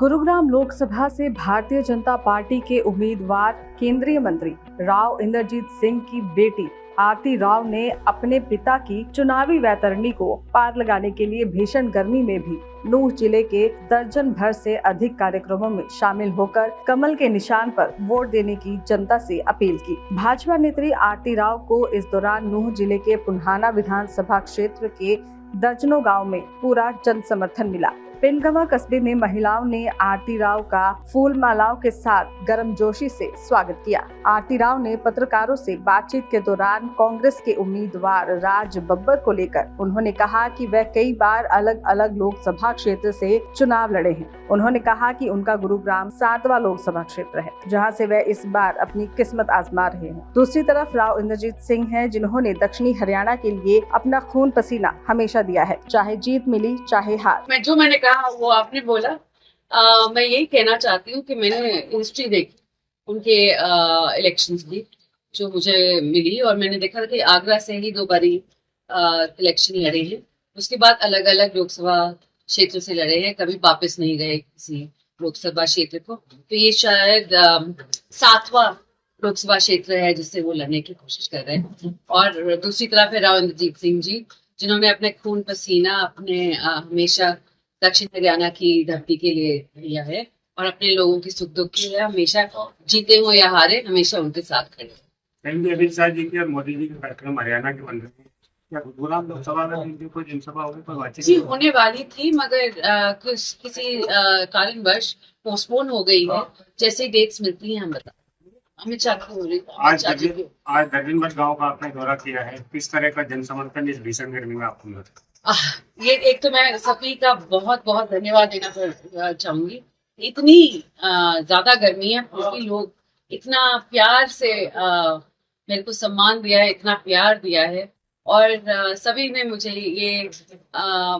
गुरुग्राम लोकसभा से भारतीय जनता पार्टी के उम्मीदवार केंद्रीय मंत्री राव इंद्रजीत सिंह की बेटी आरती राव ने अपने पिता की चुनावी वैतरणी को पार लगाने के लिए भीषण गर्मी में भी नूंह जिले के दर्जन भर से अधिक कार्यक्रमों में शामिल होकर कमल के निशान पर वोट देने की जनता से अपील की। भाजपा नेत्री आरती राव को इस दौरान नूंह जिले के पुन्हाना विधानसभा क्षेत्र के दर्जनों गांव में पूरा जन समर्थन मिला। पिनगवा कस्बे में महिलाओं ने आरती राव का फूल मालाओं के साथ गर्मजोशी से स्वागत किया। आरती राव ने पत्रकारों से बातचीत के दौरान कांग्रेस के उम्मीदवार राज बब्बर को लेकर उन्होंने कहा कि वह कई बार अलग अलग लोकसभा क्षेत्र से चुनाव लड़े हैं। उन्होंने कहा कि उनका गुरुग्राम 7वां लोकसभा क्षेत्र है, जहां से वह इस बार अपनी किस्मत आजमा रहे हैं। दूसरी तरफ राव इंद्रजीत सिंह हैं, जिन्होंने दक्षिणी हरियाणा के लिए अपना खून पसीना हमेशा दिया है, चाहे जीत मिली चाहे हार। मैंने कहा वो आपने बोला। मैं यही कहना चाहती हूँ कि मैंने हिस्ट्री देखी उनके इलेक्शंस की जो मुझे मिली, और मैंने देखा कि आगरा से ही 2 बारी इलेक्शन लड़े हैं। उसके बाद अलग अलग लोकसभा क्षेत्र से लड़े हैं, कभी वापस नहीं गए किसी लोकसभा क्षेत्र को। तो ये शायद 7वां लोकसभा क्षेत्र है जिससे वो लड़ने की कोशिश कर रहे हैं। और दूसरी तरफ है राव इंद्रजीत सिंह जी, जिन्होंने अपने खून पसीना अपने हमेशा दक्षिण हरियाणा की धरती के लिए दिया है, और अपने लोगों की सुख दुख के लिए हमेशा जीते हो या हारे हमेशा उनके साथ खड़े। अमित शाह जी की और मोदी जी के कार्यक्रम हरियाणा के बन रहे हैं, क्या गुरुग्राम लोकसभा में कोई जनसभा होगी, कोई बातचीत जी होने वाली थी, मगर किसी कारणवश पोस्टपोन हो गई है। जैसे डेट्स मिलती हैं हम बता। अमित शाह की हो रही आज दर्जन भर गाँव का आपने दौरा किया है, किस तरह का जन समर्थन इस भीषण गर्मी में आपको मिला? ये एक तो मैं सभी का बहुत बहुत धन्यवाद देना चाहूंगी। इतनी ज्यादा गर्मी है, क्योंकि लोग इतना प्यार से मेरे को सम्मान दिया है, इतना प्यार दिया है, और सभी ने मुझे ये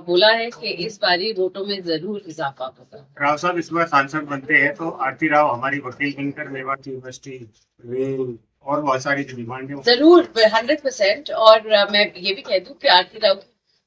बोला है कि इस बारी वोटों में जरूर इजाफा होगा। राव साहब इस बार सांसद बनते हैं तो आरती राव हमारी वकील बनकर मेवात यूनिवर्सिटी रेल और बहुत सारी जो डिमांड है जरूर 100%। और मैं ये भी कह दूं कि आरती राव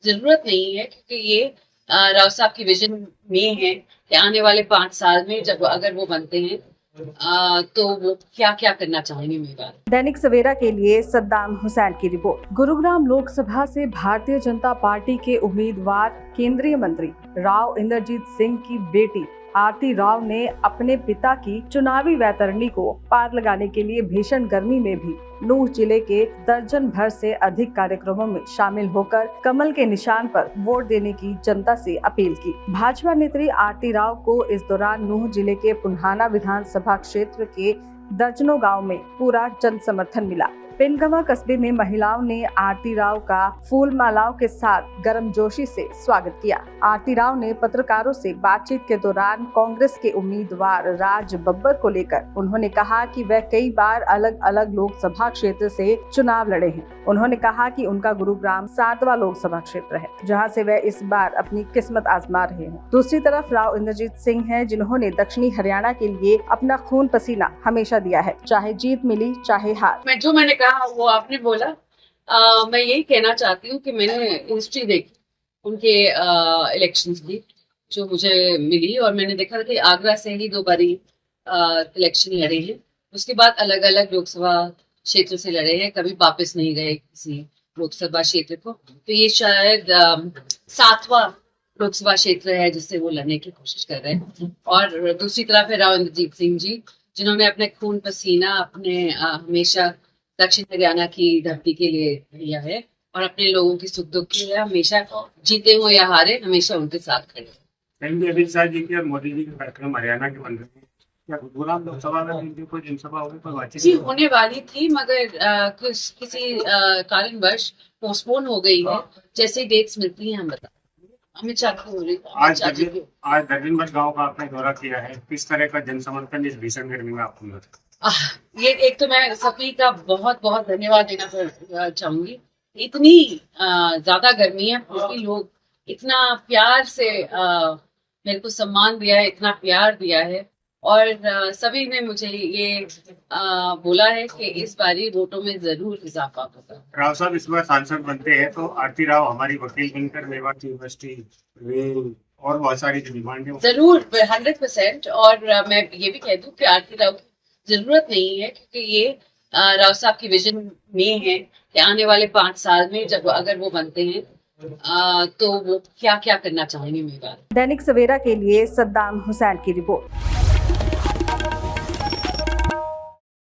जरूरत नहीं है, क्योंकि ये राव साहब की विजन में है कि आने वाले 5 साल में जब अगर वो बनते हैं तो वो क्या क्या करना चाहेंगे। मेरा दैनिक सवेरा के लिए सद्दाम हुसैन की रिपोर्ट। गुरुग्राम लोकसभा से भारतीय जनता पार्टी के उम्मीदवार केंद्रीय मंत्री राव इंद्रजीत सिंह की बेटी आरती राव ने अपने पिता की चुनावी वैतरणी को पार लगाने के लिए भीषण गर्मी में भी नूंह जिले के दर्जन भर से अधिक कार्यक्रमों में शामिल होकर कमल के निशान पर वोट देने की जनता से अपील की। भाजपा नेत्री आरती राव को इस दौरान नूंह जिले के पुन्हाना विधानसभा क्षेत्र के दर्जनों गांव में पूरा जन समर्थन मिला। पिनगवा कस्बे में महिलाओं ने आरती राव का फूल मालाओं के साथ गर्मजोशी से स्वागत किया। आरती राव ने पत्रकारों से बातचीत के दौरान कांग्रेस के उम्मीदवार राज बब्बर को लेकर उन्होंने कहा कि वह कई बार अलग अलग लोकसभा क्षेत्र से चुनाव लड़े हैं। उन्होंने कहा कि उनका गुरुग्राम 7वां लोकसभा क्षेत्र है, जहां से वह इस बार अपनी किस्मत आजमा रहे हैं। दूसरी तरफ राव इंद्रजीत सिंह हैं, जिन्होंने दक्षिणी हरियाणा के लिए अपना खून पसीना हमेशा दिया है, चाहे जीत मिली चाहे हार। मैंने कहा वो आपने बोला। मैं यही कहना चाहती हूँ कि मैंने हिस्ट्री देखी उनके इलेक्शंस की जो मुझे मिली, और मैंने देखा कि आगरा से ही 2 बारी इलेक्शन लड़े हैं। उसके बाद अलग अलग लोकसभा क्षेत्र से लड़े हैं, कभी वापस नहीं गए किसी लोकसभा क्षेत्र को। तो ये शायद 7वां लोकसभा क्षेत्र है जिससे वो लड़ने की कोशिश कर रहे हैं। और दूसरी तरफ है राव इंद्रजीत सिंह जी, जिन्होंने अपने खून पसीना अपने हमेशा दक्षिण हरियाणा की धरती के लिए दिया है, और अपने लोगों की सुख दुख के लिए हमेशा जीते हो या हारे हमेशा उनके साथ खड़े। अमित शाह जी की और मोदी जी के कार्यक्रम हरियाणा के बन रहे हैं, क्या गुरुग्राम लोकसभा में कोई जनसभा होगी, कोई बातचीत जी होने वाली थी, मगर किसी कारणवश पोस्टपोन हो गई है। जैसे डेट्स मिलती हैं हम बता। अमित शाह की हो रही आज दर्जन भर गाँव का आपने दौरा किया है, किस तरह का जन समर्थन इस भीषण गर्मी में आपको मिला? ये एक तो मैं सभी का बहुत बहुत धन्यवाद देना चाहूंगी। इतनी ज्यादा गर्मी है, क्योंकि लोग इतना प्यार से मेरे को सम्मान दिया है, इतना प्यार दिया है, और सभी ने मुझे ये बोला है कि इस बारी वोटों में जरूर इजाफा होगा। राव साहब इस बार सांसद बनते हैं तो आरती राव हमारी वकील बनकर मेवात यूनिवर्सिटी रेल और बहुत सारी जो डिमांड है जरूर 100%। और मैं ये भी कह दूं कि आरती राव की जरूरत नहीं है, क्योंकि ये राव साहब की विजन में है कि आने वाले 5 साल में जब अगर वो बनते हैं तो वो क्या क्या करना चाहेंगे मेवात। दैनिक सवेरा के लिए सद्दाम हुसैन की रिपोर्ट।